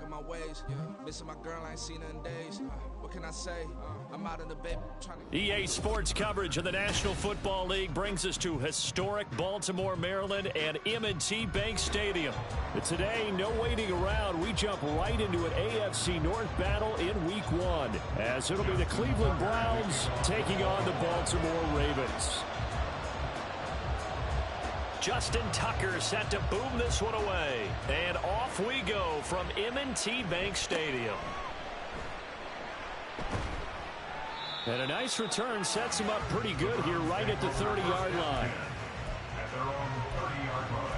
back on my ways. Missing my girl, I ain't seen her in days. What can I say? I'm out in the baby trying to... EA Sports coverage of the National Football League brings us to historic Baltimore, Maryland, and M&T Bank Stadium. But today, no waiting around. We jump right into an AFC North battle in Week 1, as it'll be the Cleveland Browns taking on the Baltimore Ravens. Justin Tucker set to boom this one away. And off we go from M&T Bank Stadium. And a nice return sets him up pretty good here right at the 30-yard line. At their own 30-yard line.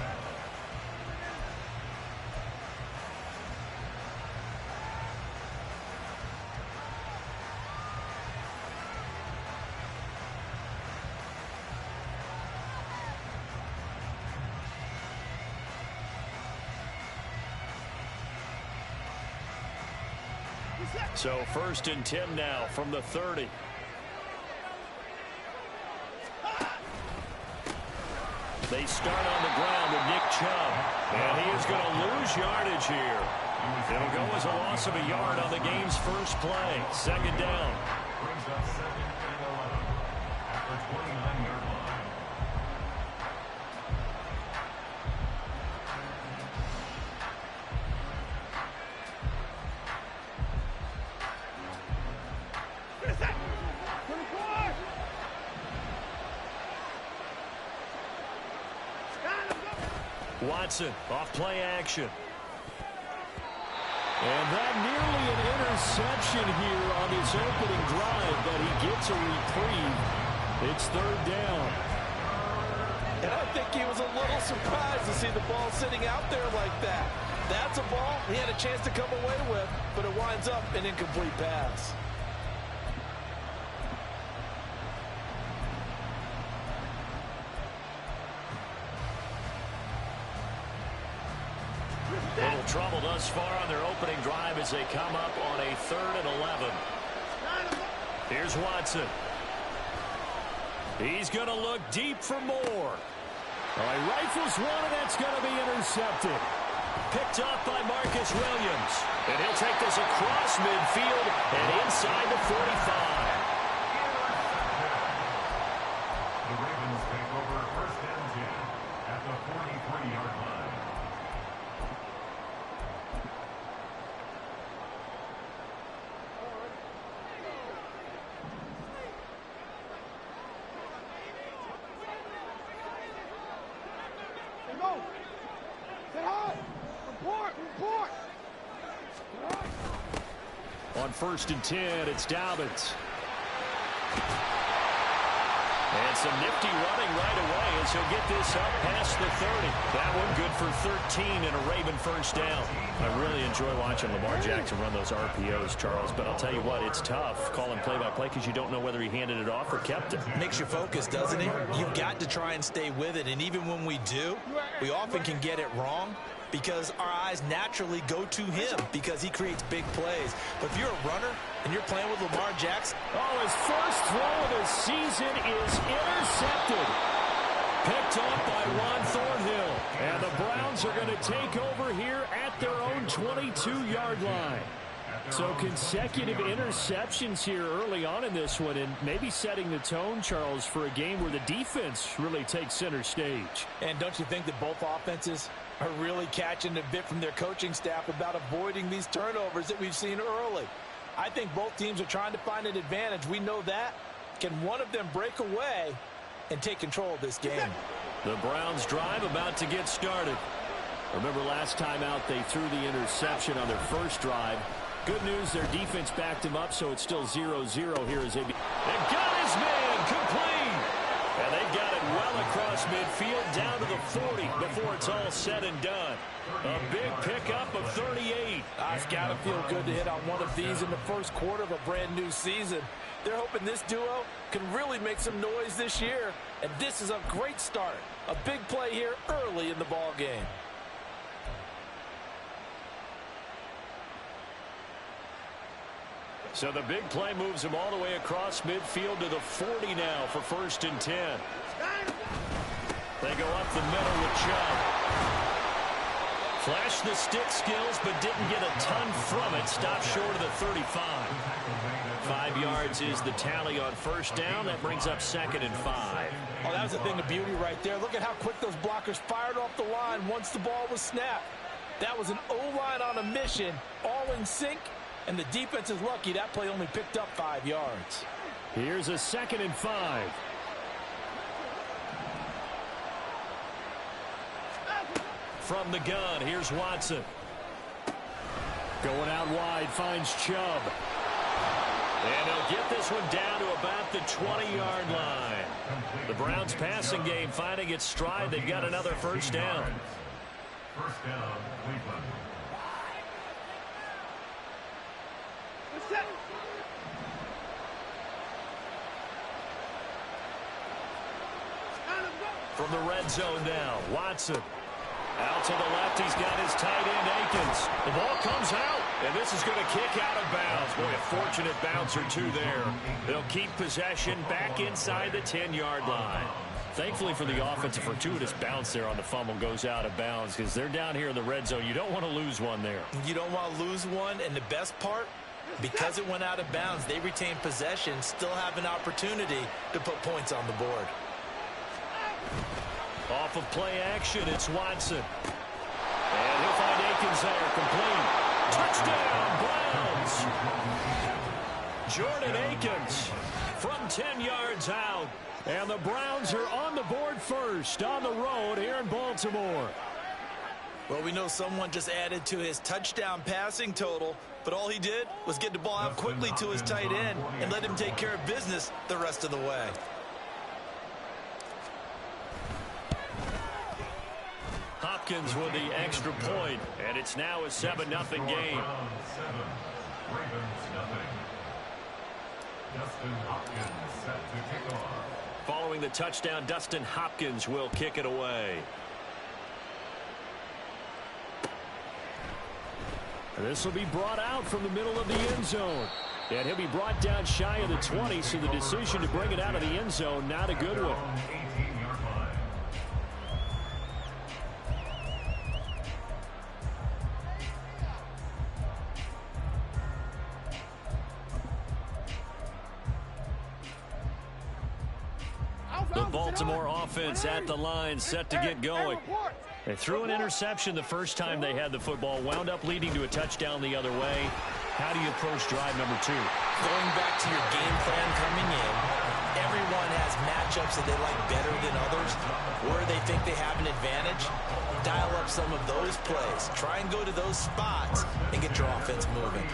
So 1st and 10 now from the 30. They start on the ground with Nick Chubb. And he is going to lose yardage here. It'll go as a loss of a yard on the game's first play. 2nd down. Brings up 2nd and 11 at the 29-yard line. Watson off play action. And that nearly an interception here on his opening drive, but he gets a reprieve. It's 3rd down. And I think he was a little surprised to see the ball sitting out there like that. That's a ball he had a chance to come away with, but it winds up an incomplete pass. Little trouble thus far on their opening drive as they come up on a 3rd and 11. Here's Watson. He's going to look deep for more. All right, rifles one, and that's going to be intercepted. Picked up by Marcus Williams. And he'll take this across midfield and inside the 45. The Ravens take over 1st and 10 at the 43-yard line. On 1st and 10, it's Dobbins. And some nifty running right away as he'll get this up past the 30. That one good for 13 and a Raven 1st down. I really enjoy watching Lamar Jackson run those RPOs, Charles, but I'll tell you what, it's tough calling play-by-play because you don't know whether he handed it off or kept it. Makes you focus, doesn't it? You've got to try and stay with it, and even when we do, we often can get it wrong because our eyes naturally go to him because he creates big plays. But if you're a runner and you're playing with Lamar Jackson... Oh, his first throw of the season is intercepted. Picked off by Juan Thornhill. And the Browns are going to take over here at their own 22-yard line. So consecutive interceptions here early on in this one, and maybe setting the tone, Charles, for a game where the defense really takes center stage. And don't you think that both offenses are really catching a bit from their coaching staff about avoiding these turnovers that we've seen early? I think both teams are trying to find an advantage. We know that. Can one of them break away and take control of this game? The Browns drive about to get started. Remember last time out they threw the interception on their first drive. Good news, their defense backed him up, so it's still 0-0 here as they... They've got his man complete! And they've got it well across midfield down to the 40 before it's all said and done. A big pickup of 38. It's got to feel good to hit on one of these in the first quarter of a brand new season. They're hoping this duo can really make some noise this year. And this is a great start. A big play here early in the ball game. So the big play moves him all the way across midfield to the 40 now for 1st and 10. They go up the middle with Chubb. Flashed the stick skills, but didn't get a ton from it. Stopped short of the 35. 5 yards is the tally on first down. That brings up 2nd and 5. Oh, that was a thing of beauty right there. Look at how quick those blockers fired off the line once the ball was snapped. That was an O-line on a mission, all in sync, and the defense is lucky that play only picked up 5 yards. Here's a 2nd and 5. From the gun, here's Watson. Going out wide, finds Chubb. And he'll get this one down to about the 20-yard line. The Browns passing game finding its stride. They've got another first down. First down, Cleveland. From the red zone now, Watson. Out to the left, he's got his tight end, Akins. The ball comes out, and this is going to kick out of bounds. Boy, a fortunate bounce or two there. They'll keep possession back inside the 10-yard line. Thankfully for the offense, a fortuitous bounce there on the fumble goes out of bounds because they're down here in the red zone. You don't want to lose one there. You don't want to lose one, and the best part, because it went out of bounds, they retain possession, still have an opportunity to put points on the board. Off of play action, it's Watson. And he'll find Akins there, complete. Touchdown, Browns! Jordan Akins from 10 yards out. And the Browns are on the board first on the road here in Baltimore. Well, we know someone just added to his touchdown passing total, but all he did was get the ball out quickly to his tight end and let him take care of business the rest of the way. Hopkins with the extra point, and it's now a 7-0 game. Following the touchdown, Dustin Hopkins will kick it away. This will be brought out from the middle of the end zone. And he'll be brought down shy of the 20, so the decision to bring it out of the end zone, not a good one. The Baltimore offense at the line, set to get going. They threw an interception the first time they had the football, wound up leading to a touchdown the other way. How do you approach drive number 2? Going back to your game plan coming in, everyone has matchups that they like better than others, where they think they have an advantage. Dial up some of those plays. Try and go to those spots and get your offense moving.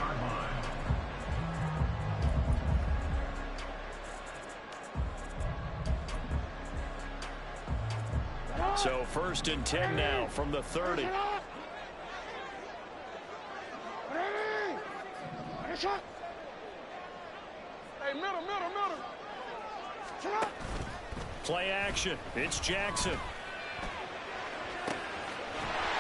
So 1st and 10 now from the 30. Hey, middle. Play action. It's Jackson.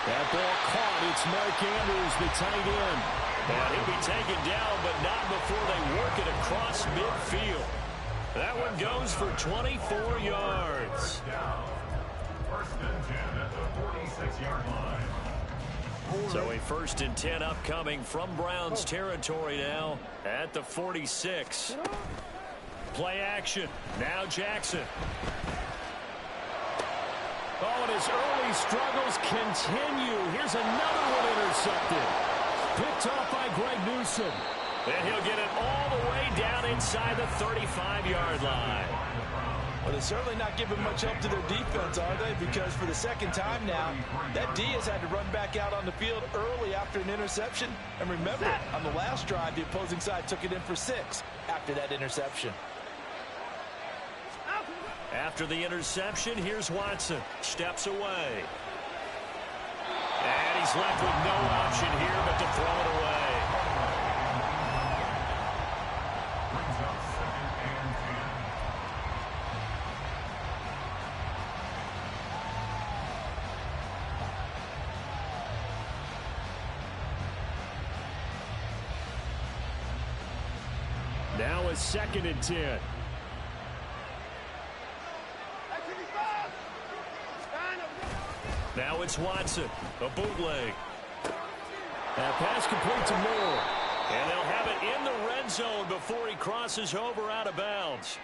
That ball caught. It's Mark Andrews, the tight end. And he'll be taken down, but not before they work it across midfield. That one goes for 24 yards. First and 10 at the 46-yard line. So a 1st and 10 upcoming from Browns territory now at the 46. Play action. Now Jackson. Oh, and his early struggles continue. Here's another one intercepted. Picked off by Greg Newsome. And he'll get it all the way down inside the 35-yard line. Well, they're certainly not giving much help to their defense, are they? Because for the second time now, that D has had to run back out on the field early after an interception. And remember, on the last drive, the opposing side took it in for 6 after that interception. After the interception, here's Watson. Steps away. And he's left with no option here but to throw it away. Brings up 2nd and 10. Now a 2nd and 10. Now it's Watson, a bootleg. That pass complete to Moore. And they'll have it in the red zone before he crosses over out of bounds.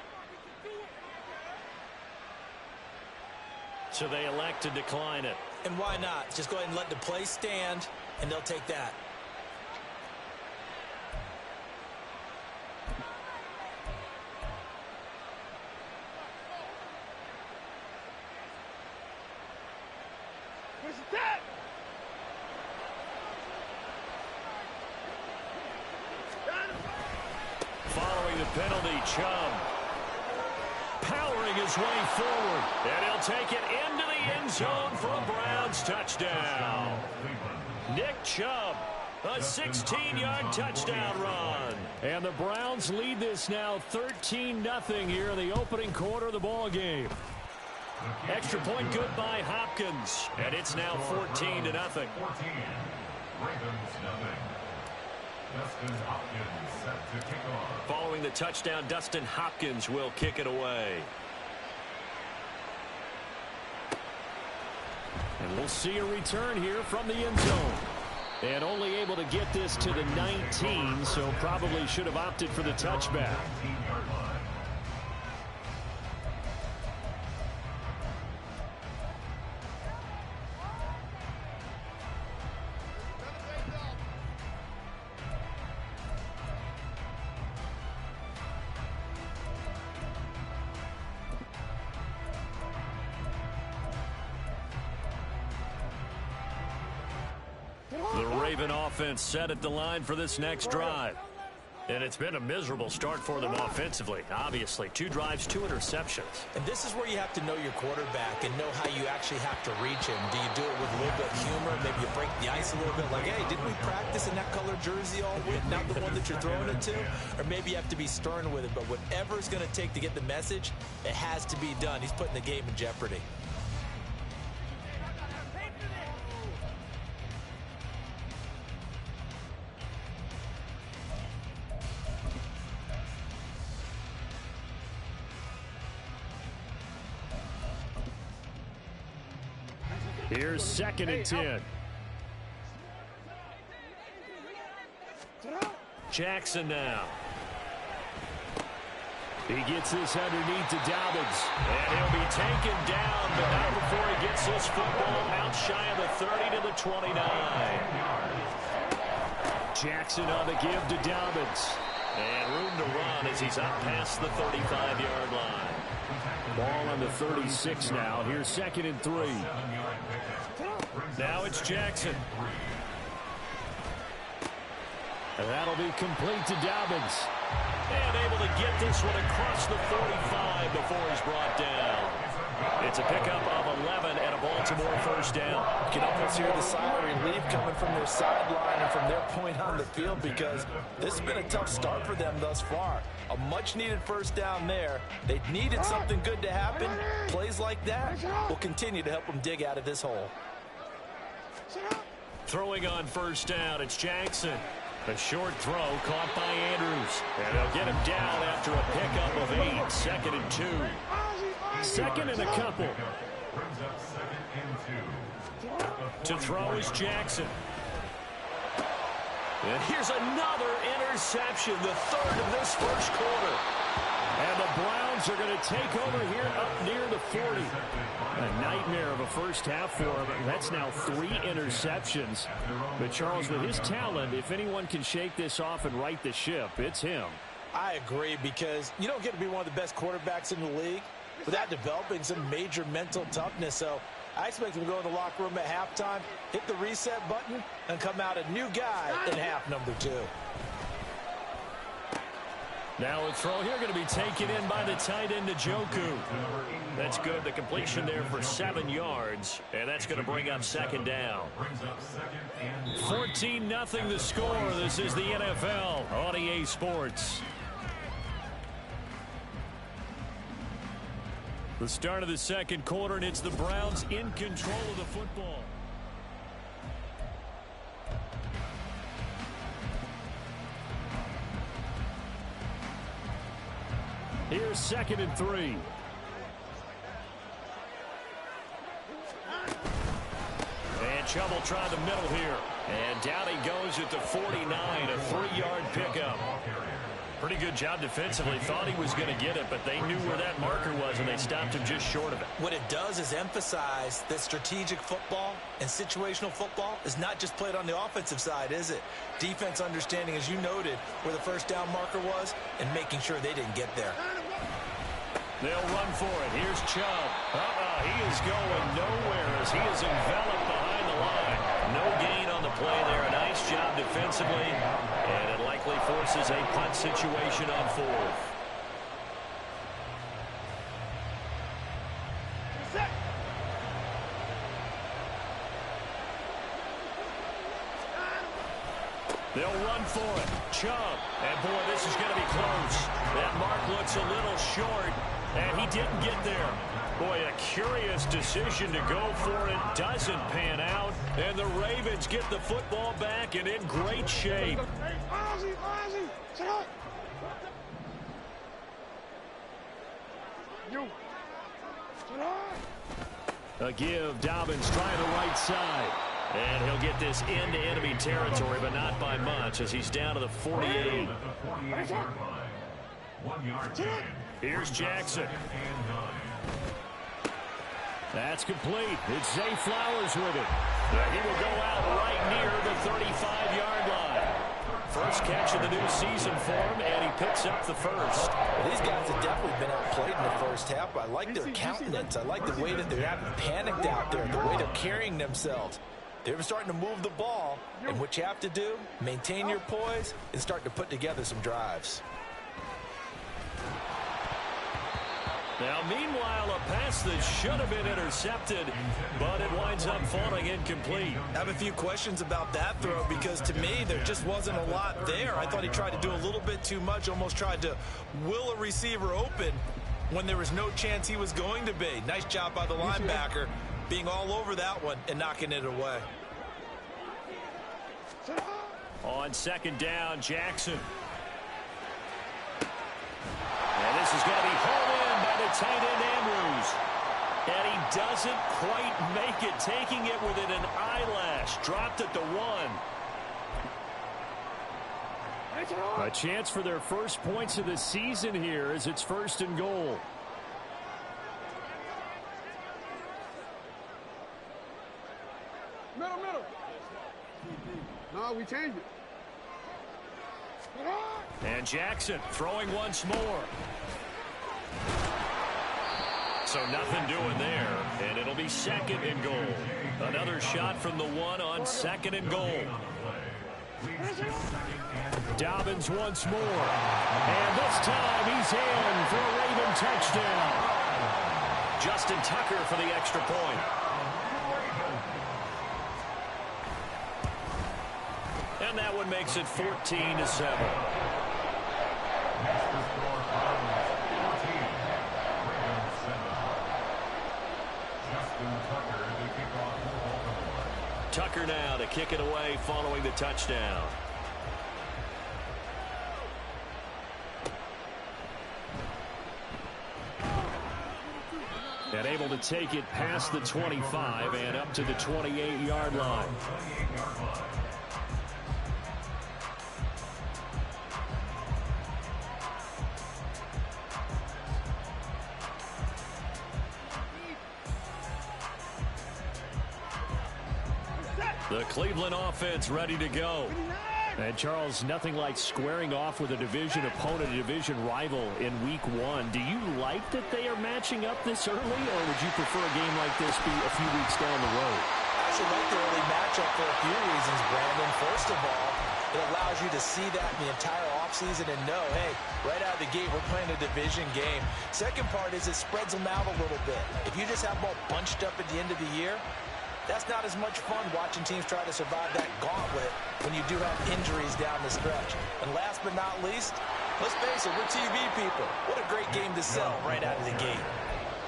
So they elect to decline it. And why not? Just go ahead and let the play stand, and they'll take that. Following the penalty, Chubb powering his way forward, and he'll take it into the end zone for a Browns touchdown. Nick Chubb, a 16-yard touchdown run. And the Browns lead this now 13-0 here in the opening quarter of the ball game. Extra point good by Hopkins, and it's now 14-0. 14. Ravens nothing. Dustin Hopkins set to kick off. Following the touchdown, Dustin Hopkins will kick it away. And we'll see a return here from the end zone. And only able to get this to the 19, so probably should have opted for the touchback. 19-yard line. The Raven offense set at the line for this next drive. And it's been a miserable start for them offensively. Obviously, 2 drives, 2 interceptions. And this is where you have to know your quarterback and know how you actually have to reach him. Do you do it with a little bit of humor? Maybe you break the ice a little bit like, hey, didn't we practice in that color jersey all week? Not the one that you're throwing it to? Or maybe you have to be stern with it. But whatever it's going to take to get the message, it has to be done. He's putting the game in jeopardy. Here's 2nd and 10. Jackson now. He gets this underneath to Dobbins. And he'll be taken down, but not before he gets this football out shy of the 30 to the 29. Jackson on the give to Dobbins. And room to run as he's up past the 35-yard line. Ball on the 36 now. Here's 2nd and 3. Now it's Jackson. And that'll be complete to Dobbins. And able to get this one across the 45 before he's brought down. It's a pickup of 11 and a Baltimore first down. You can almost hear the sigh of relief coming from their sideline and from their point on the field because this has been a tough start for them thus far. A much-needed first down there. They needed something good to happen. Plays like that will continue to help them dig out of this hole. Throwing on first down, it's Jackson. A short throw caught by Andrews. And they'll get him down after a pickup of 8. 2nd and 2. 2nd and a couple. To throw is Jackson. And here's another interception, the 3rd of this first quarter. And the Browns are going to take over here up near the 40. A nightmare of a first half for him. That's now 3 interceptions. But Charles, with his talent, if anyone can shake this off and right the ship, it's him. I agree, because you don't get to be one of the best quarterbacks in the league without developing some major mental toughness. So I expect him to go in the locker room at halftime, hit the reset button, and come out a new guy in half number 2. Now a throw here going to be taken in by the tight end, Njoku. That's good. The completion there for 7 yards, and that's going to bring up 2nd down. 14-0 the score. This is the NFL on EA Sports. The start of the second quarter, and it's the Browns in control of the football. Here's 2nd and 3. Chubb will try the middle here. And down he goes at the 49, a 3-yard pickup. Pretty good job defensively. Thought he was going to get it, but they knew where that marker was, and they stopped him just short of it. What it does is emphasize that strategic football and situational football is not just played on the offensive side, is it? Defense understanding, as you noted, where the first down marker was and making sure they didn't get there. They'll run for it. Here's Chubb. He is going nowhere as he is enveloped behind the line. No gain on the play there. A nice job defensively, and it likely forces a punt situation on 4th. They'll run for it. Chubb. And, boy, this is going to be close. That mark looks a little short, and he didn't get there. Boy, a curious decision to go for it. Doesn't pan out. And the Ravens get the football back and in great shape. A give. Dobbins trying the right side. And he'll get this into enemy territory, but not by much as he's down to the 48. Here's Jackson. That's complete. It's Zay Flowers with it. He will go out right near the 35-yard line. First catch of the new season for him, and he picks up the first. Well, these guys have definitely been outplayed in the first half. I like their countenance. I like the way that they're having panicked out there, the way they're carrying themselves. They're starting to move the ball, and what you have to do, maintain your poise and start to put together some drives. Now, meanwhile, a pass that should have been intercepted, but it winds up falling incomplete. I have a few questions about that throw because, to me, there just wasn't a lot there. I thought he tried to do a little bit too much, almost tried to will a receiver open when there was no chance he was going to be. Nice job by the linebacker being all over that one and knocking it away. On second down, Jackson. And this is going to be hauled in by the tight end Andrews. And he doesn't quite make it, taking it within an eyelash. Dropped at the 1. A chance for their first points of the season here as it's 1st and goal. Middle. No, we changed it. And Jackson throwing once more. So nothing doing there, and it'll be 2nd and goal. Another shot from the 1 on 2nd and goal. Dobbins once more. And this time he's in for a Raven touchdown. Justin Tucker for the extra point. And that one makes it 14-7. Tucker now to kick it away following the touchdown. And able to take it past the 25 and up to the 28-yard line. The Cleveland offense ready to go. And, Charles, nothing like squaring off with a division opponent, a division rival in Week 1. Do you like that they are matching up this early, or would you prefer a game like this be a few weeks down the road? I actually like the early matchup for a few reasons, Brandon. First of all, it allows you to see that in the entire offseason and know, hey, right out of the gate, we're playing a division game. Second part is it spreads them out a little bit. If you just have them all bunched up at the end of the year, that's not as much fun watching teams try to survive that gauntlet when you do have injuries down the stretch. And last but not least, let's face it, we're TV people. What a great game to sell right out of the gate.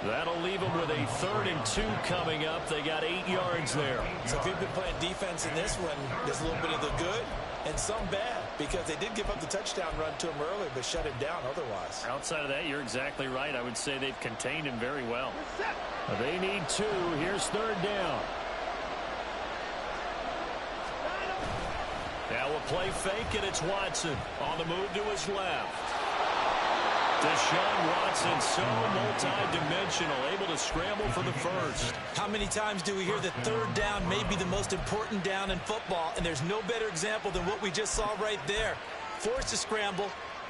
That'll leave them with a 3rd and 2 coming up. They got 8 yards there. So if you've been playing defense in this one, there's a little bit of the good and some bad because they did give up the touchdown run to him earlier but shut him down otherwise. Outside of that, you're exactly right. I would say they've contained him very well. They need 2. Here's 3rd down. Now a play fake, and it's Watson on the move to his left. Deshaun Watson, so multi-dimensional, able to scramble for the first. How many times do we hear that third down may be the most important down in football, and there's no better example than what we just saw right there. Forced to scramble,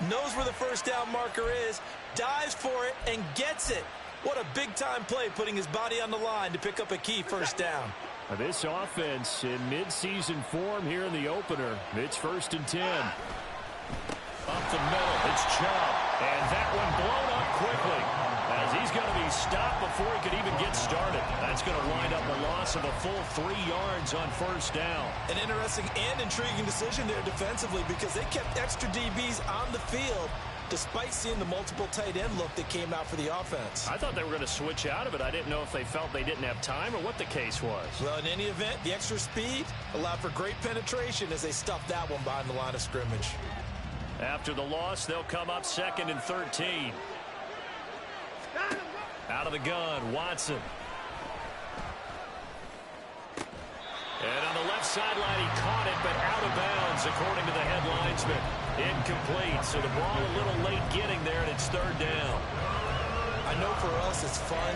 knows where the first down marker is, dives for it, and gets it. What a big-time play, putting his body on the line to pick up a key first down. This offense in midseason form here in the opener. It's 1st and 10. Up the middle, it's Chubb. And that one blown up quickly as he's going to be stopped before he could even get started. That's going to wind up a loss of a full 3 yards on first down. An interesting and intriguing decision there defensively because they kept extra DBs on the field despite seeing the multiple tight end look that came out for the offense. I thought they were going to switch out of it. I didn't know if they felt they didn't have time or what the case was. Well, in any event, the extra speed allowed for great penetration as they stuffed that one behind the line of scrimmage. After the loss, they'll come up 2nd and 13. Out of the gun, Watson. And on the left sideline, he caught it, but out of bounds, according to the head linesman. Incomplete, so the ball a little late getting there, and it's 3rd down. I know for us it's fun,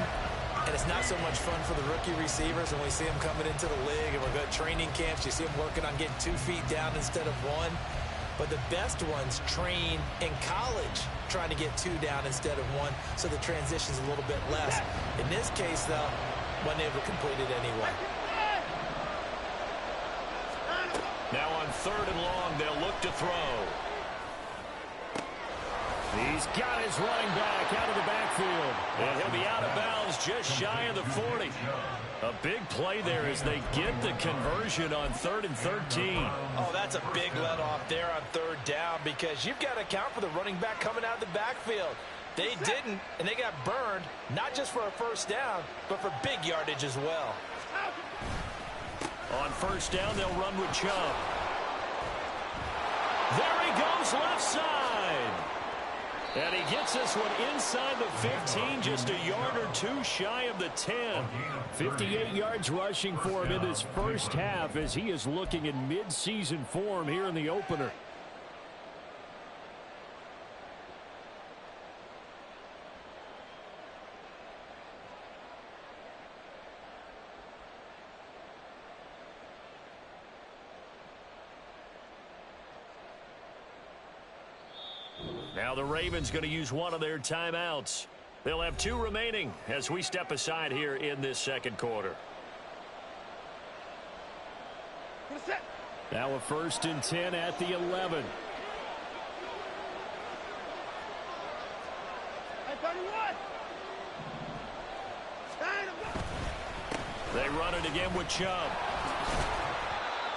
and it's not so much fun for the rookie receivers when we see them coming into the league, and we're going to training camps. You see them working on getting 2 feet down instead of 1. But the best ones train in college trying to get 2 down instead of 1, so the transition's a little bit less. In this case, though, wasn't able to complete it anyway. Now on 3rd and long, they'll look to throw. He's got his running back out of the backfield. And he'll be out of bounds just shy of the 40. A big play there as they get the conversion on 3rd and 13. Oh, that's a big let-off there on 3rd down because you've got to account for the running back coming out of the backfield. They didn't, and they got burned, not just for a first down, but for big yardage as well. On 1st down, they'll run with Chubb. There he goes, left side. And he gets this one inside the 15, just a yard or 2 shy of the 10. 58 yards rushing for him in this first half as he is looking in mid-season form here in the opener. Now the Ravens going to use one of their timeouts. They'll have 2 remaining as we step aside here in this 2nd quarter. Now a 1st and 10 at the 11. They run it again with Chubb.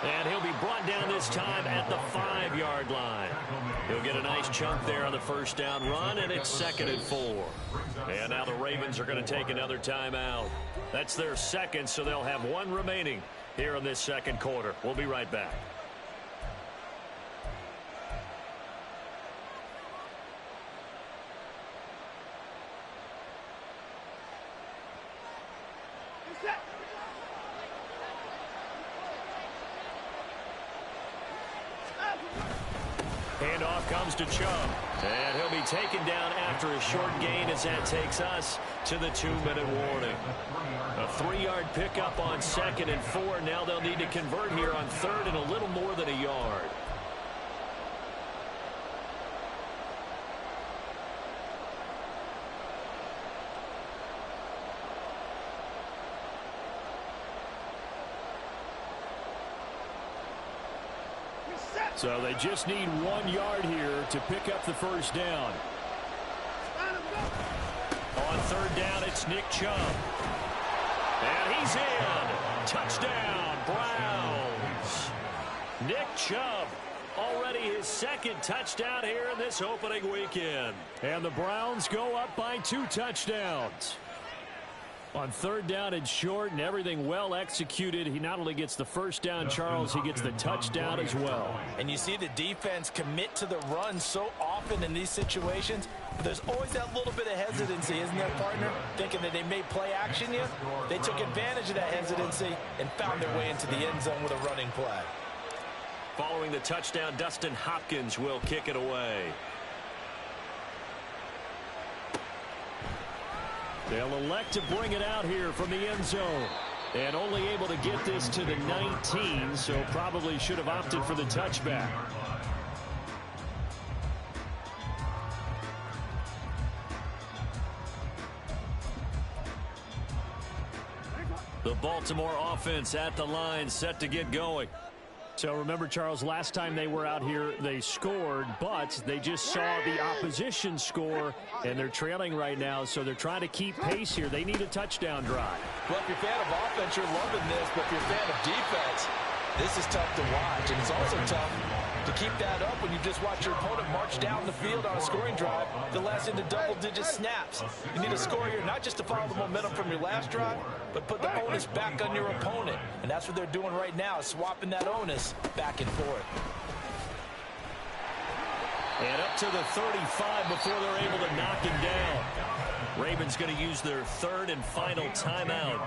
And he'll be brought down this time at the 5-yard line. He'll get a nice chunk there on the first down run, and it's 2nd and 4. And now the Ravens are going to take another timeout. That's their 2nd, so they'll have 1 remaining here in this 2nd quarter. We'll be right back. Handoff comes to Chubb. And he'll be taken down after a short gain as that takes us to the 2-minute warning. A 3-yard pickup on 2nd and 4. Now they'll need to convert here on 3rd and a little more than a yard. So they just need 1 yard here to pick up the first down. On 3rd down, it's Nick Chubb. And he's in. Touchdown, Browns. Nick Chubb, already his 2nd touchdown here in this opening weekend. And the Browns go up by 2 touchdowns. On 3rd down and short and everything well executed, he not only gets the first down, Charles, he gets the touchdown as well. And you see the defense commit to the run so often in these situations, but there's always that little bit of hesitancy, isn't there, partner? Thinking that they may play action you. They took advantage of that hesitancy and found their way into the end zone with a running play. Following the touchdown, Dustin Hopkins will kick it away. They'll elect to bring it out here from the end zone. And only able to get this to the 19, so probably should have opted for the touchback. The Baltimore offense at the line, set to get going. So remember, Charles, last time they were out here, they scored, but they just saw the opposition score, and they're trailing right now, so they're trying to keep pace here. They need a touchdown drive. Well, if you're a fan of offense, you're loving this, but if you're a fan of defense, this is tough to watch, and it's also tough to keep that up when you just watch your opponent march down the field on a scoring drive that lasts into double-digit snaps. You need a score here, not just to follow the momentum from your last drive, but put the onus back on your opponent. And that's what they're doing right now, is swapping that onus back and forth. And up to the 35 before they're able to knock him down. Ravens going to use their third and final timeout,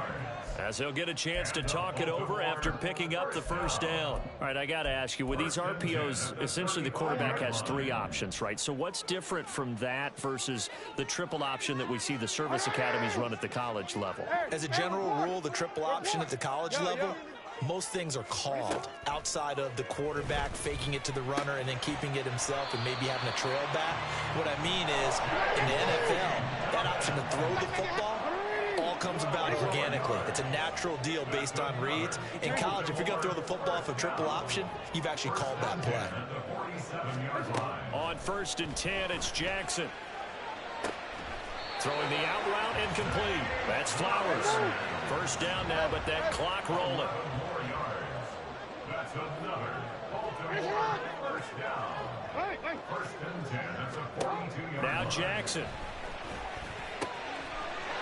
as they'll get a chance to talk it over after picking up the first down. All right, I got to ask you, with these RPOs, essentially the quarterback has three options, right? So what's different from that versus the triple option that we see the service academies run at the college level? As a general rule, the triple option at the college level, most things are called outside of the quarterback faking it to the runner and then keeping it himself and maybe having a trail back. What I mean is, in the NFL, that option to throw the football all comes about organically. It's a natural deal based on reads. In college, if you're going to throw the football for triple option, you've actually called that play. On 1st and 10, it's Jackson. Throwing the out route incomplete. That's Flowers. First down now, but that clock rolling. That's another Baltimore first down. First and 10. That's a 42-yard Now line. Jackson.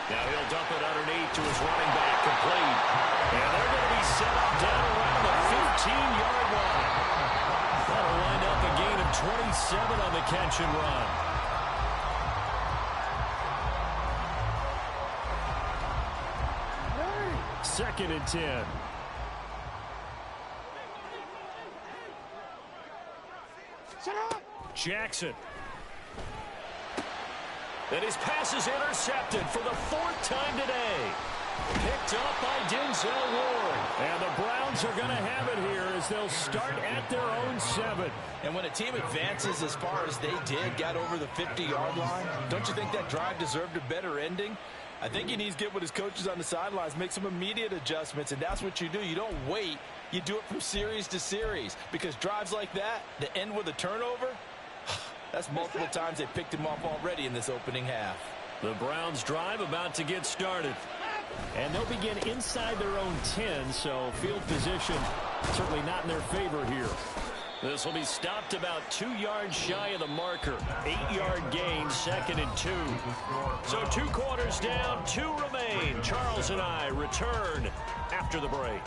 Now he'll dump it underneath to his running back, complete. And they're going to be set up down around the 15-yard line. That'll wind up a gain of 27 on the catch and run. Second and 10. Jackson. And his pass is intercepted for the fourth time today. Picked up by Denzel Ward. And the Browns are going to have it here as they'll start at their own 7. And when a team advances as far as they did, got over the 50-yard line, don't you think that drive deserved a better ending? I think he needs to get with his coaches on the sidelines, make some immediate adjustments, and that's what you do. You don't wait. You do it from series to series, because drives like that end with a turnover, that's multiple times they picked him off already in this opening half. The Browns drive about to get started. And they'll begin inside their own 10, so field position certainly not in their favor here. This will be stopped about 2 yards shy of the marker. 8-yard gain, 2nd and 2. So 2 quarters down, 2 remain. Charles and I return after the break.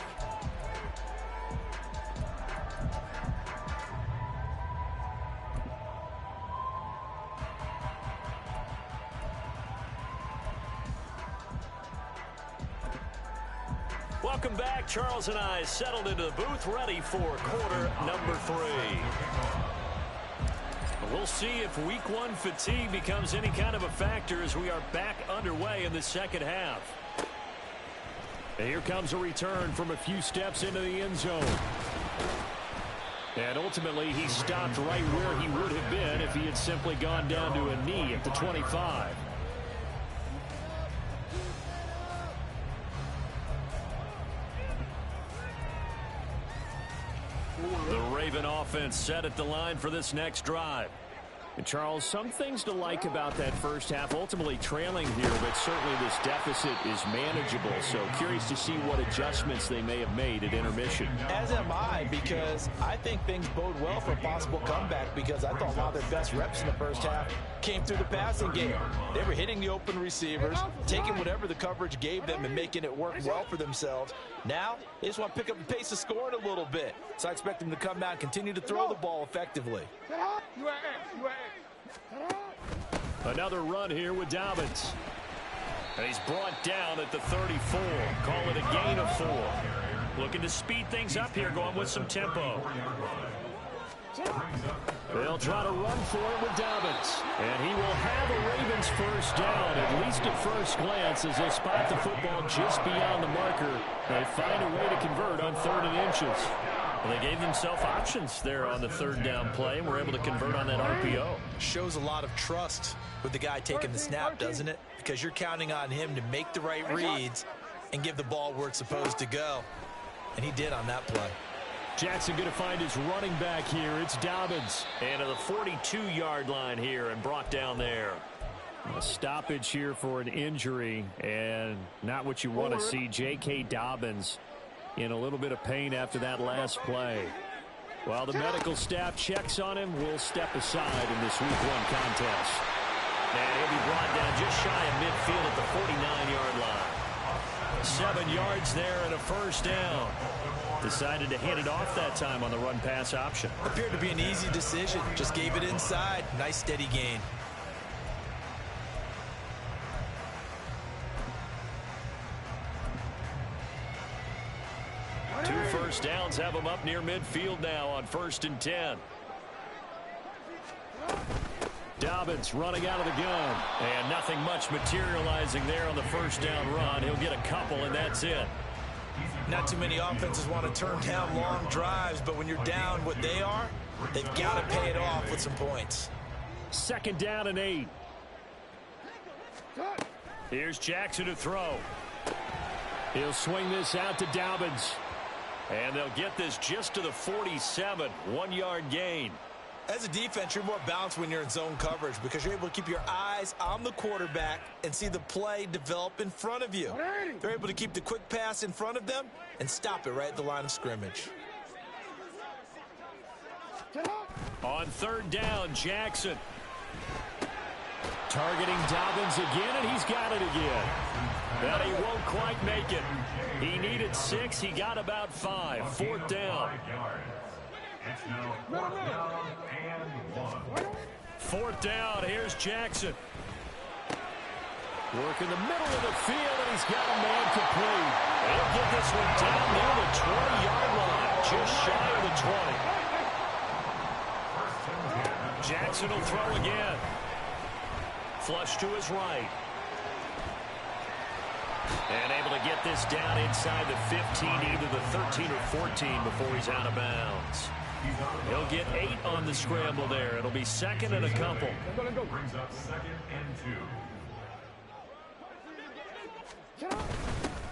Welcome back. Charles and I settled into the booth, ready for quarter number 3. We'll see if week 1 fatigue becomes any kind of a factor as we are back underway in the second half. And here comes a return from a few steps into the end zone. And ultimately, he stopped right where he would have been if he had simply gone down to a knee at the 25. The Raven offense set at the line for this next drive. And Charles, some things to like about that first half. Ultimately trailing here, but certainly this deficit is manageable. So curious to see what adjustments they may have made at intermission. As am I, because I think things bode well for a possible comeback, because I thought a lot of their best reps in the first half came through the passing game. They were hitting the open receivers, taking whatever the coverage gave them and making it work well for themselves. Now, they just want to pick up the pace of scoring a little bit. So I expect them to come out and continue to throw the ball effectively. Another run here with Dobbins. And he's brought down at the 34. Call it a gain of 4. Looking to speed things up here, going with some tempo. They'll try to run for it with Dobbins. And he will have a Ravens first down, at least at first glance, as they spot the football just beyond the marker. They find a way to convert on 3rd and inches. Well, they gave themselves options there on the 3rd down play, and were able to convert on that RPO. Shows a lot of trust with the guy taking the snap, doesn't it? Because you're counting on him to make the right reads and give the ball where it's supposed to go. And he did on that play. Jackson going to find his running back here. It's Dobbins. And to the 42-yard line here and brought down there. A stoppage here for an injury, and not what you want to see. J.K. Dobbins in a little bit of pain after that last play. While the medical staff checks on him, we'll step aside in this Week 1 contest. And he'll be brought down just shy of midfield at the 49-yard line. 7 yards there and a first down. Decided to hand it off that time on the run-pass option. Appeared to be an easy decision. Just gave it inside. Nice steady gain. Two first downs have them up near midfield now on 1st and 10. Dobbins running out of the gun. And nothing much materializing there on the first down run. He'll get a couple, and that's it. Not too many offenses want to turn down long drives, but when you're down what they are, they've got to pay it off with some points. 2nd down and 8. Here's Jackson to throw. He'll swing this out to Dobbins. And they'll get this just to the 47. 1-yard gain. As a defense, you're more balanced when you're in zone coverage because you're able to keep your eyes on the quarterback and see the play develop in front of you. They're able to keep the quick pass in front of them and stop it right at the line of scrimmage. On 3rd down, Jackson. Targeting Dobbins again, and he's got it again. But he won't quite make it. He needed 6. He got about 5. 4th down. It's now 4th down and 1. 4th down. Here's Jackson. Working the middle of the field, and he's got a man complete. He'll get this one down near the 20-yard line, just shy of the 20. Jackson will throw again. Flush to his right. And able to get this down inside the 15, either the 13 or 14 before he's out of bounds. He'll get 8 on the scramble there. It'll be 2nd and a couple. Brings up 2nd and 2.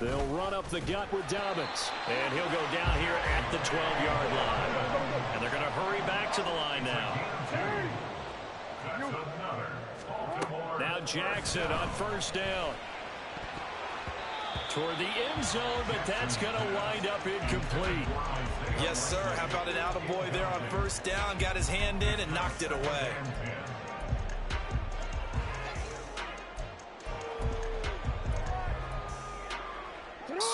They'll run up the gut with Dobbins. And he'll go down here at the 12-yard line. And they're going to hurry back to the line now. Now Jackson on 1st down. Toward the end zone, but that's going to wind up incomplete. Yes, sir. How about an attaboy there on 1st down? Got his hand in and knocked it away.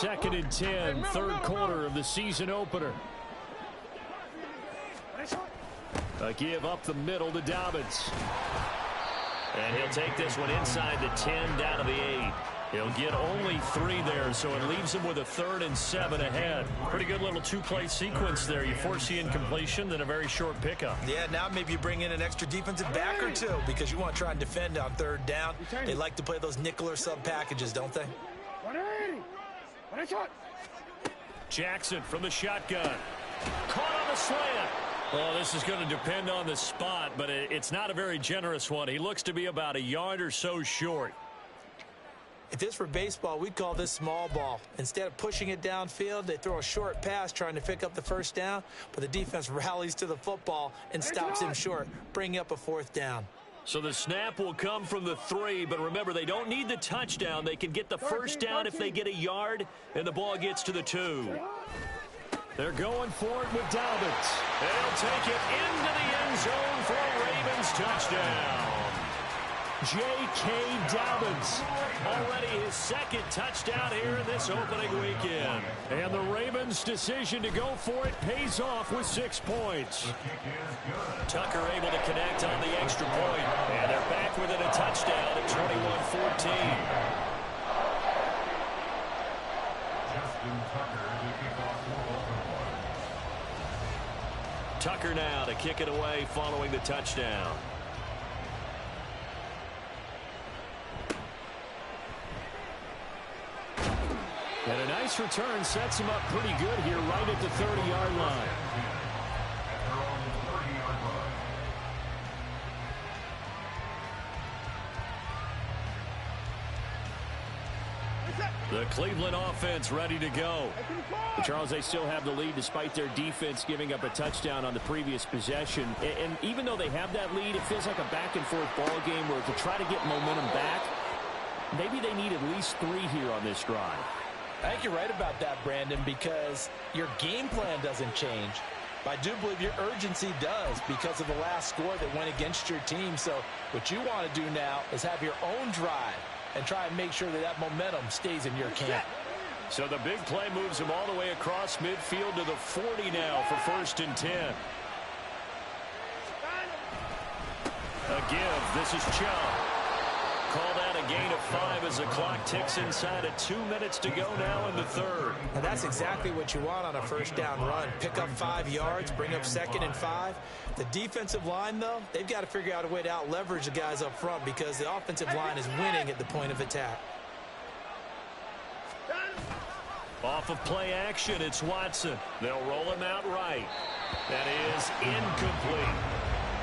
Second and 10, 3rd quarter of the season opener. A give up the middle to Dobbins. And he'll take this one inside the 10, down to the 8. He'll get only 3 there, so it leaves him with a 3rd and 7 ahead. Pretty good little 2-play sequence there. You force the incompletion, then a very short pickup. Yeah, now maybe you bring in an extra defensive back or 2 because you want to try and defend on 3rd down. They like to play those nickel or sub packages, don't they? Jackson from the shotgun. Caught on the slant. Well, this is going to depend on the spot, but it's not a very generous one. He looks to be about a yard or so short. If this were baseball, we'd call this small ball. Instead of pushing it downfield, they throw a short pass trying to pick up the 1st down, but the defense rallies to the football and stops him short, bringing up a 4th down. So the snap will come from the 3, but remember, they don't need the touchdown. They can get the 1st down if they get a yard, and the ball gets to the 2. They're going for it with Dobbins. They'll take it into the end zone for a Ravens touchdown. J.K. Dobbins, already his 2nd touchdown here in this opening weekend. And the Ravens' decision to go for it pays off with 6 points. Tucker able to connect on the extra point. And they're back within a touchdown at 21-14. Tucker now to kick it away following the touchdown. And a nice return sets him up pretty good here right at the 30-yard line. The Cleveland offense ready to go. But Charles, they still have the lead despite their defense giving up a touchdown on the previous possession. And even though they have that lead, it feels like a back-and-forth ball game where to try to get momentum back, maybe they need at least 3 here on this drive. I think you're right about that, Brandon, because your game plan doesn't change. But I do believe your urgency does because of the last score that went against your team. So what you want to do now is have your own drive and try and make sure that that momentum stays in your camp. So the big play moves him all the way across midfield to the 40 now for 1st and 10. A give. This is Chubb. Call that a gain of 5 as the clock ticks inside of 2 minutes to go now in the 3rd. And that's exactly what you want on a first down run. Pick up 5 yards, bring up 2nd and 5. The defensive line, though, they've got to figure out a way to out-leverage the guys up front because the offensive line is winning at the point of attack. Off of play action, it's Watson. They'll roll him out right. That is incomplete.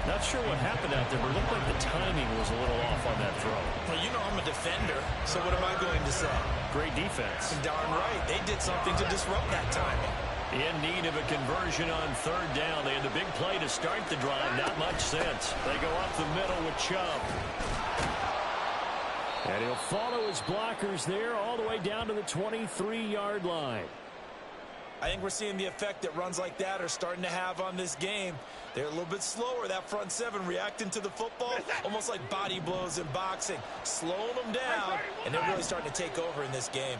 Not sure what happened out there, but it looked like the timing was a little off on that throw. Well, you know I'm a defender, so what am I going to say? Great defense. Darn right. They did something to disrupt that timing. In need of a conversion on 3rd down. They had the big play to start the drive. Not much sense. They go up the middle with Chubb. And he'll follow his blockers there all the way down to the 23-yard line. I think we're seeing the effect that runs like that are starting to have on this game. They're a little bit slower, that front 7, reacting to the football, almost like body blows in boxing, slowing them down, and they're really starting to take over in this game.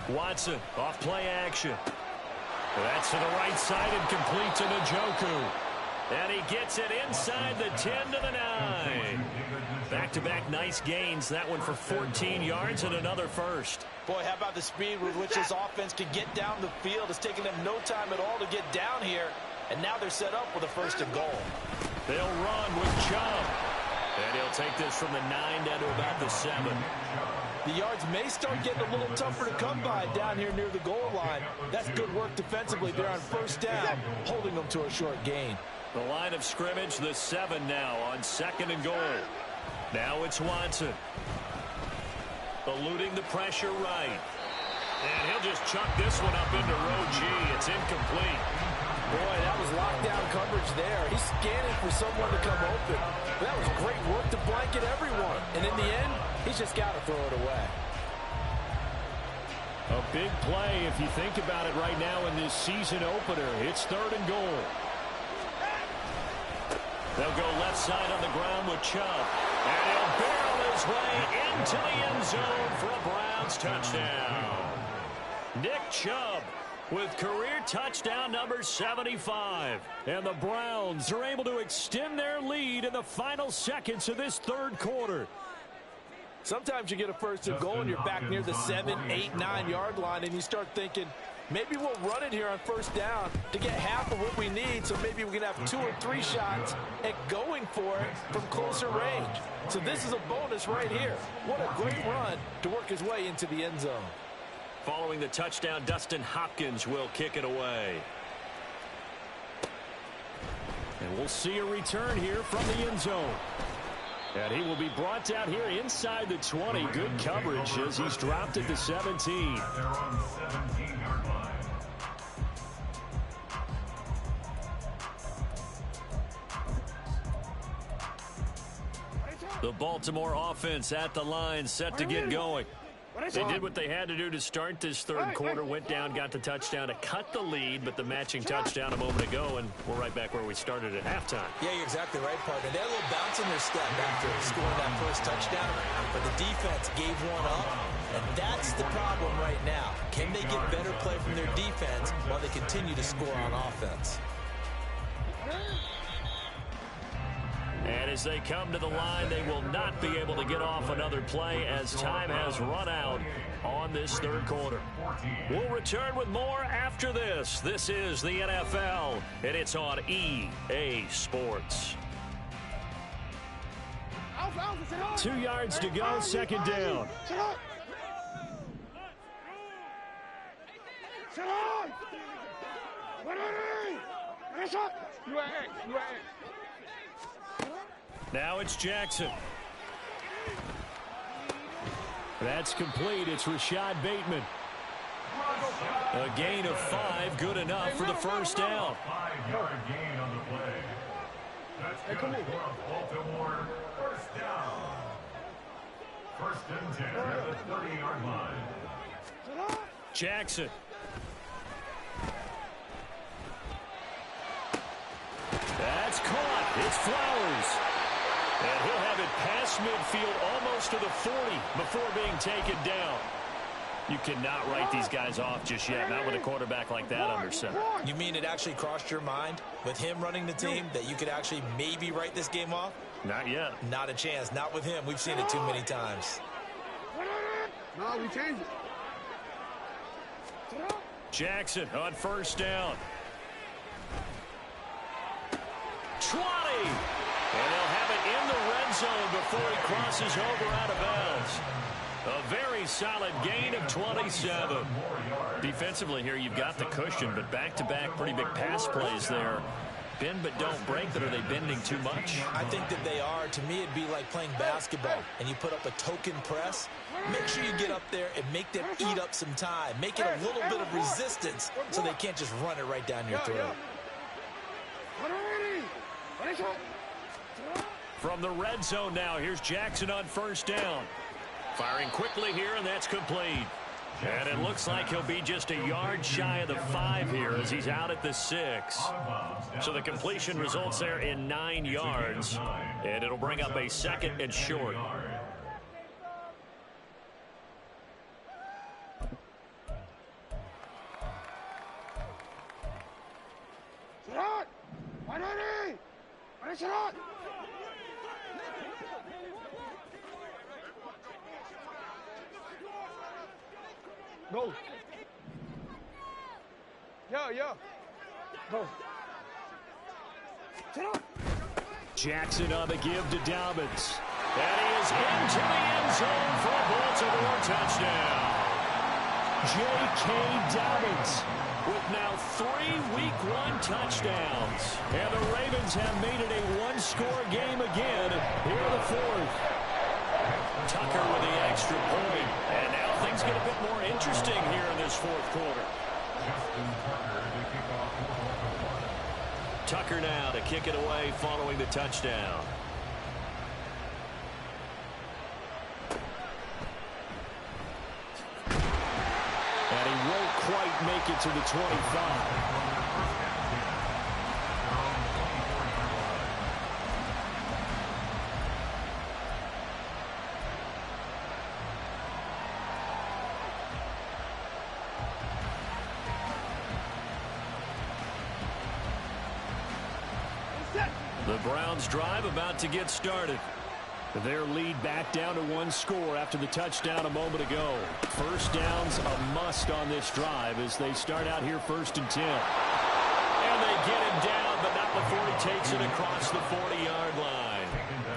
Watson, off play action. That's to the right side and complete to Njoku. And he gets it inside the 10 to the 9. Back-to-back nice gains. That one for 14 yards and another first. Boy, how about the speed with which this offense can get down the field? It's taken them no time at all to get down here. And now they're set up with a 1st and goal. They'll run with Chubb. And he'll take this from the 9 down to about the 7. The yards may start getting a little tougher to come by down here near the goal line. That's good work defensively there on 1st down, holding them to a short gain. The line of scrimmage, the 7 now on 2nd and goal. Now it's Watson. Eluding the pressure right. And he'll just chuck this one up into row G. It's incomplete. Boy, that was lockdown coverage there. He's scanning for someone to come open. But that was great work to blanket everyone. And in the end, he's just got to throw it away. A big play if you think about it right now in this season opener. It's 3rd and goal. They'll go left side on the ground with Chubb. And he'll barrel his way into the end zone for a Browns touchdown. Nick Chubb with career touchdown number 75. And the Browns are able to extend their lead in the final seconds of this 3rd quarter. Sometimes you get a 1st and goal and you're back near the 7, 8, 9-yard line and you start thinking, maybe we'll run it here on 1st down to get half of what we need, so maybe we can have 2 or 3 shots at going for it from closer range. So this is a bonus right here. What a great run to work his way into the end zone. Following the touchdown, Dustin Hopkins will kick it away. And we'll see a return here from the end zone. And he will be brought down here inside the 20. Good coverage as he's dropped at the 17. The Baltimore offense at the line, set to get going. They did what they had to do to start this 3rd quarter, went down, got the touchdown to cut the lead, but the matching touchdown a moment ago, and we're right back where we started at halftime. Yeah, you're exactly right, partner. They had a little bounce in their step after scoring that 1st touchdown, but the defense gave one up, and that's the problem right now. Can they get better play from their defense while they continue to score on offense? And as they come to the line, they will not be able to get off another play as time has run out on this third quarter. We'll return with more after this. This is the NFL, and it's on EA Sports. 2 yards to go, second down. Now it's Jackson. That's complete. It's Rashad Bateman. A gain of 5, good enough for the first down. 5-yard gain on the play. That's good for Baltimore. First down. First and 10 at the 30-yard line. Jackson. That's caught. It's Flowers. And he'll have it past midfield almost to the 40 before being taken down. You cannot write these guys off just yet, not with a quarterback like that under center. You mean it actually crossed your mind with him running the team that you could actually maybe write this game off? Not yet. Not a chance. Not with him. We've seen it too many times. No, we changed it. Jackson on first down. 20. And they'll have it in the red zone before he crosses over out of bounds. A very solid gain of 27. Defensively here, you've got the cushion, but back-to-back pretty big pass plays there. Bend but don't break, but are they bending too much? I think that they are. To me, it'd be like playing basketball, and you put up a token press. Make sure you get up there and make them eat up some time. Make it a little bit of resistance so they can't just run it right down your throat. From the red zone now, here's Jackson on first down. Firing quickly here, and that's complete. And it looks like he'll be just a yard shy of the 5 here as he's out at the 6. So the completion results there in 9 yards. And it'll bring up a second and short. Go. Yeah. Go. Jackson on the give to Dobbins. And he is into the end zone for a Baltimore touchdown. J.K. Dobbins with now 3 Week 1 touchdowns. And the Ravens have made it a one-score game again here in the 4th. Tucker with the extra point. And now things get a bit more interesting here in this 4th quarter. Tucker now to kick it away following the touchdown. And he won't quite make it to the 25. The Browns drive about to get started. Their lead back down to 1 score after the touchdown a moment ago. First down's a must on this drive as they start out here 1st and 10. And they get him down, but not before he takes it across the 40-yard line.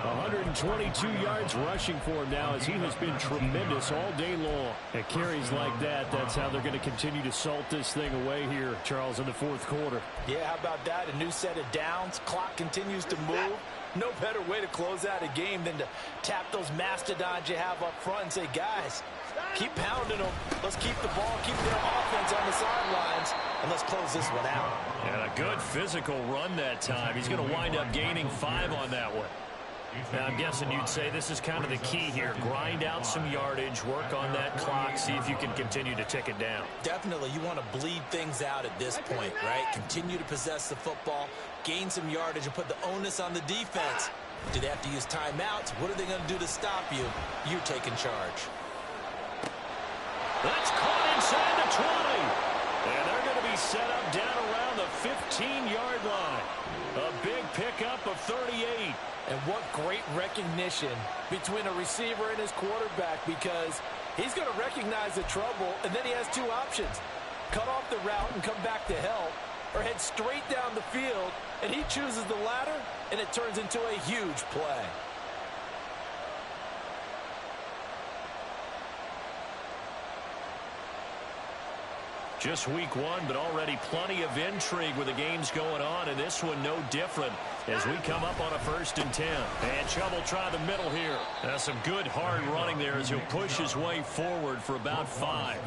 122 yards rushing for him now as he has been tremendous all day long. At carries like that, that's how they're going to continue to salt this thing away here, Charles, in the 4th quarter. Yeah, how about that? A new set of downs. Clock continues to move. No better way to close out a game than to tap those mastodons you have up front and say, guys, keep pounding them. Let's keep the ball, keep their offense on the sidelines, and let's close this one out. And a good physical run that time. He's going to wind up gaining 5 on that one. Now, I'm guessing you'd say this is kind of the key here. Grind out some yardage, work on that clock, see if you can continue to tick it down. Definitely. You want to bleed things out at this point, right? Continue to possess the football, gain some yardage, and put the onus on the defense. Do they have to use timeouts? What are they going to do to stop you? You're taking charge. That's caught inside the 20. And they're going to be set up down around the 15-yard line. A big pickup of 38. And recognition between a receiver and his quarterback, because he's going to recognize the trouble, and then he has two options. Cut off the route and come back to help, or head straight down the field, and he chooses the latter, and it turns into a huge play. Just week one, but already plenty of intrigue with the games going on, and this one no different as we come up on a 1st and 10. And Chubb will try the middle here. Some good hard running there as he'll push his way forward for about 5.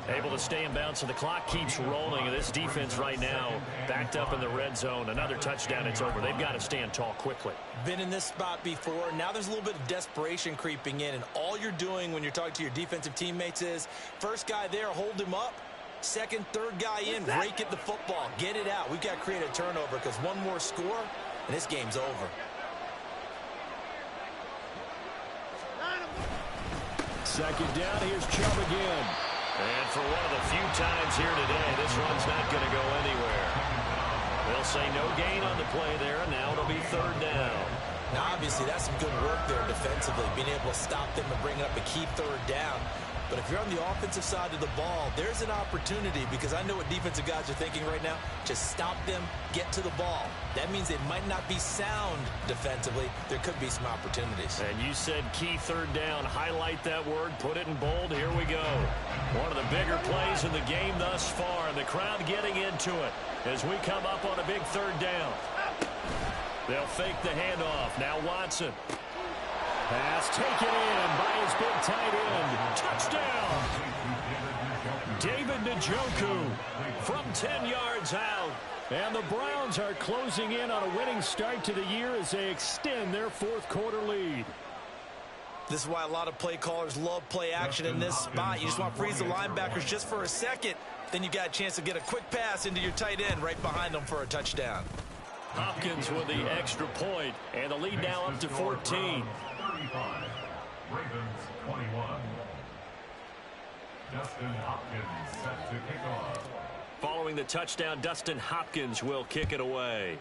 Able to stay in bounds, so the clock keeps rolling. And this defense right now backed up in the red zone. Another touchdown, it's over. They've got to stand tall quickly. Been in this spot before. Now there's a little bit of desperation creeping in, and all you're doing when you're talking to your defensive teammates is, first guy there, hold him up. Second, third guy in, rake at the football. Get it out. We've got to create a turnover, because one more score, and this game's over. Second down, here's Chubb again. And for one of the few times here today, this run's not going to go anywhere. They'll say no gain on the play there, and now it'll be 3rd down. Now, obviously, that's some good work there defensively, being able to stop them and bring up a key 3rd down. But if you're on the offensive side of the ball, there's an opportunity, because I know what defensive guys are thinking right now. Just stop them, get to the ball. That means they might not be sound defensively. There could be some opportunities. And you said key 3rd down. Highlight that word, put it in bold. Here we go. One of the bigger plays in the game thus far, and the crowd getting into it as we come up on a big 3rd down. They'll fake the handoff. Now Watson. Pass taken in by his big tight end. Touchdown! David Njoku from 10 yards out. And the Browns are closing in on a winning start to the year as they extend their 4th quarter lead. This is why a lot of play callers love play action in this spot. You just want to freeze the linebackers just for a second. Then you got a chance to get a quick pass into your tight end right behind them for a touchdown. Hopkins with the extra point, and the lead now up to 14. 35. Ravens 21. Dustin Hopkins set to kick off. Following the touchdown, Dustin Hopkins will kick it away.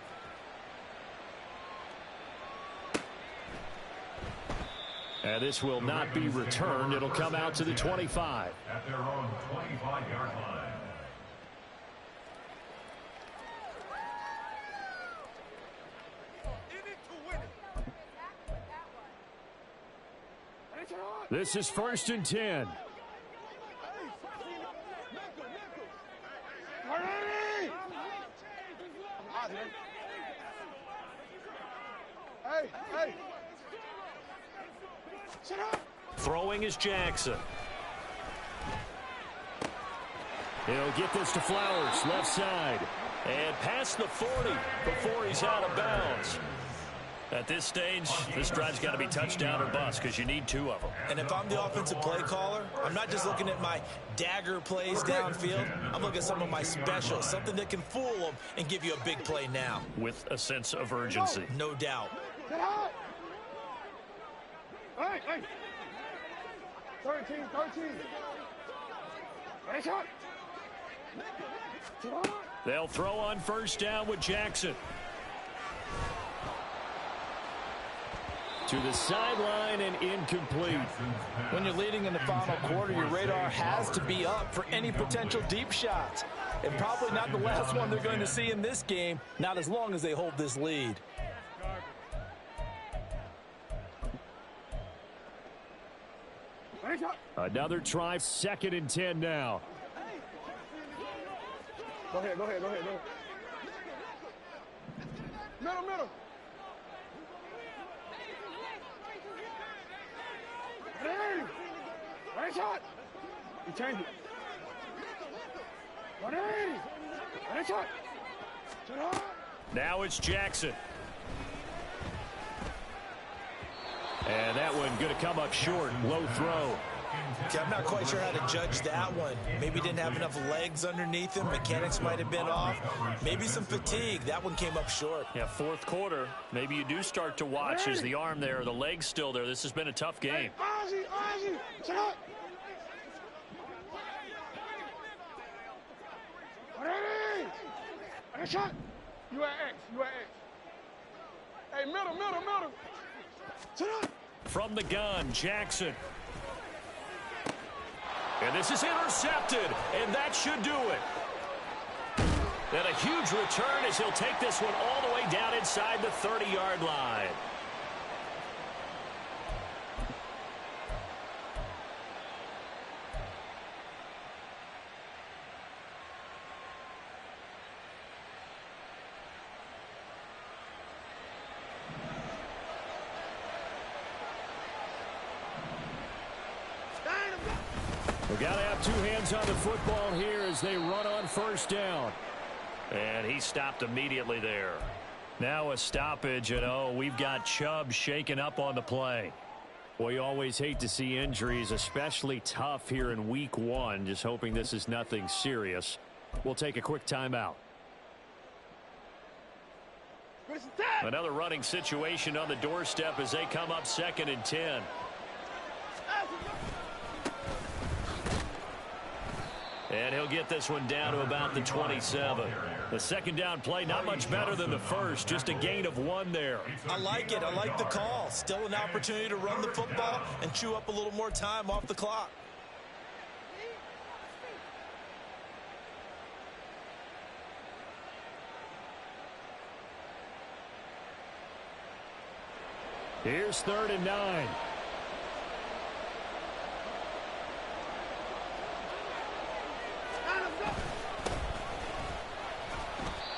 And this will not be returned. It'll come out to the 25. At their own 25-yard line. This is 1st and 10. Hey. Shut up. Throwing is Jackson. He'll get this to Flowers, left side. And past the 40 before he's out of bounds. At this stage, this drive's got to be touchdown or bust, because you need 2 of them. And if I'm the offensive play caller, I'm not just looking at my dagger plays downfield. I'm looking at some of my specials, something that can fool them and give you a big play now. With a sense of urgency. No doubt. Get out. Hey. 13. Hey, shot. They'll throw on 1st down with Jackson. To the sideline and incomplete. When you're leading in the final quarter, your radar has to be up for any potential deep shots. And probably not the last one they're going to see in this game, not as long as they hold this lead. Another try, 2nd and 10 now. Go ahead. Middle. Hey, shot. You change it. Hey, shot. Now it's Jackson. And that one going to come up short. Low throw. Okay, I'm not quite sure how to judge that one. Maybe didn't have enough legs underneath him. Mechanics might have been off. Maybe some fatigue. That one came up short. Yeah, 4th quarter. Maybe you do start to watch as the arm there, the leg's still there. This has been a tough game. Ozzy, shut up. Hey, shot. You at X. Hey, middle. From the gun, Jackson. And this is intercepted, and that should do it. And a huge return as he'll take this one all the way down inside the 30-yard line. We've got to have two hands on the football here as they run on first down. And he stopped immediately there. Now a stoppage, and we've got Chubb shaken up on the play. Well, you always hate to see injuries, especially tough here in week 1. Just hoping this is nothing serious. We'll take a quick timeout. Another running situation on the doorstep as they come up 2nd and 10. And he'll get this one down to about the 27. The second down play, not much better than the first. Just a gain of 1 there. I like it. I like the call. Still an opportunity to run the football and chew up a little more time off the clock. Here's 3rd and 9.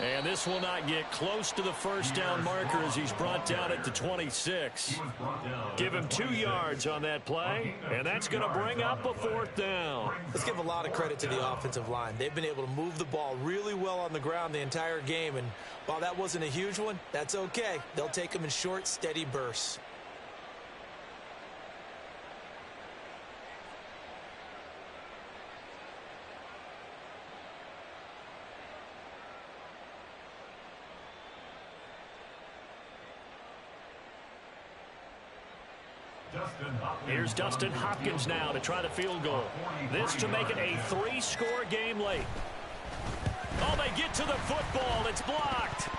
And this will not get close to the first down marker as he's brought down at the 26. Give him 2 yards on that play, and that's going to bring up a 4th down. Let's give a lot of credit to the offensive line. They've been able to move the ball really well on the ground the entire game, and while that wasn't a huge one, that's okay. They'll take them in short, steady bursts. Here's Dustin Hopkins now to try the field goal. This to make it a 3-score game late. Oh, they get to the football. It's blocked.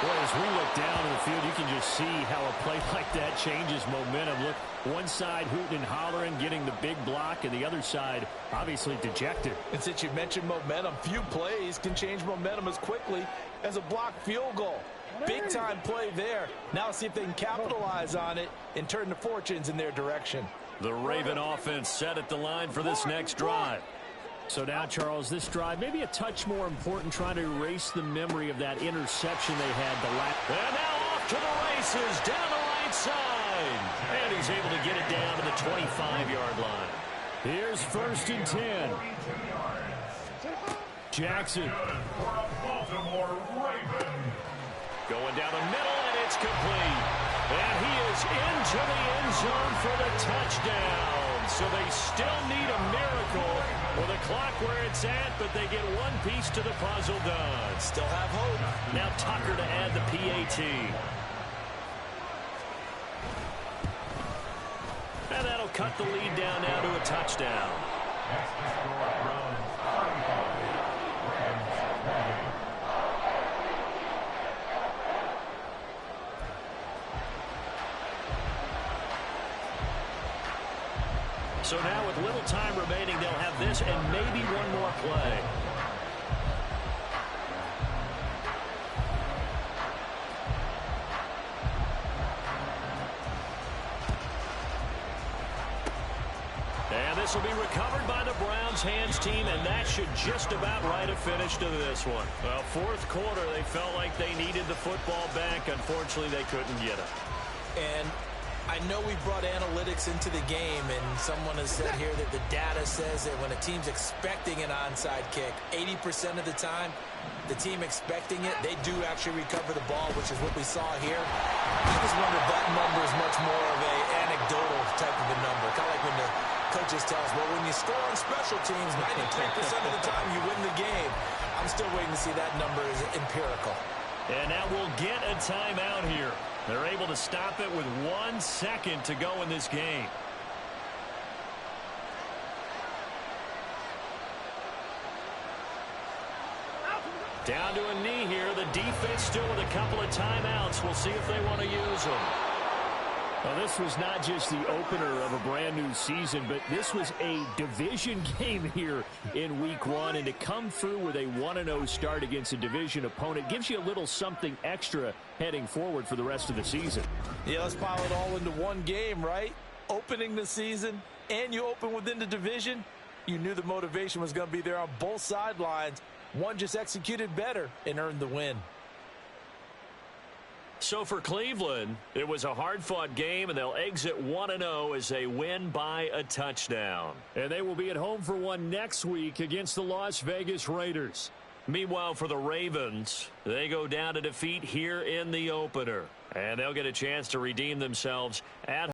Boy, as we look down in the field, you can just see how a play like that changes momentum. Look, one side hooting and hollering, getting the big block, and the other side obviously dejected. And since you mentioned momentum, few plays can change momentum as quickly as a blocked field goal. Big-time play there. Now see if they can capitalize on it and turn the fortunes in their direction. The Raven offense set at the line for this next drive. So now, Charles, this drive maybe a touch more important, trying to erase the memory of that interception they had the last. And now off to the races, down the right side. And he's able to get it down to the 25-yard line. Here's 1st and 10. Jackson. Going down the middle, and it's complete. And he is into the end zone for the touchdown. So they still need a miracle with the clock where it's at, but they get one piece to the puzzle done. Still have hope. Now Tucker to add the PAT. And that'll cut the lead down now to a touchdown. So now with little time remaining, they'll have this and maybe one more play. And this will be recovered by the Browns hands team, and that should just about write a finish to this one. Well, 4th quarter, they felt like they needed the football back. Unfortunately, they couldn't get it. And I know we brought analytics into the game, and someone has said here that the data says that when a team's expecting an onside kick, 80% of the time, the team expecting it, they do actually recover the ball, which is what we saw here. I just wonder if that number is much more of a anecdotal type of a number. Kind of like when the coaches tell us, well, when you score on special teams, 93% of the time you win the game. I'm still waiting to see that number is empirical. And now we'll get a timeout here. They're able to stop it with 1 second to go in this game. Down to a knee here. The defense still with a couple of timeouts. We'll see if they want to use them. Well, this was not just the opener of a brand new season, but this was a division game here in week 1. And to come through with a 1-0 start against a division opponent gives you a little something extra heading forward for the rest of the season. Yeah, let's pile it all into one game, right? Opening the season, and you open within the division. You knew the motivation was going to be there on both sidelines. One just executed better and earned the win. So for Cleveland, it was a hard-fought game, and they'll exit 1-0 as they win by a touchdown. And they will be at home for one next week against the Las Vegas Raiders. Meanwhile, for the Ravens, they go down to defeat here in the opener. And they'll get a chance to redeem themselves at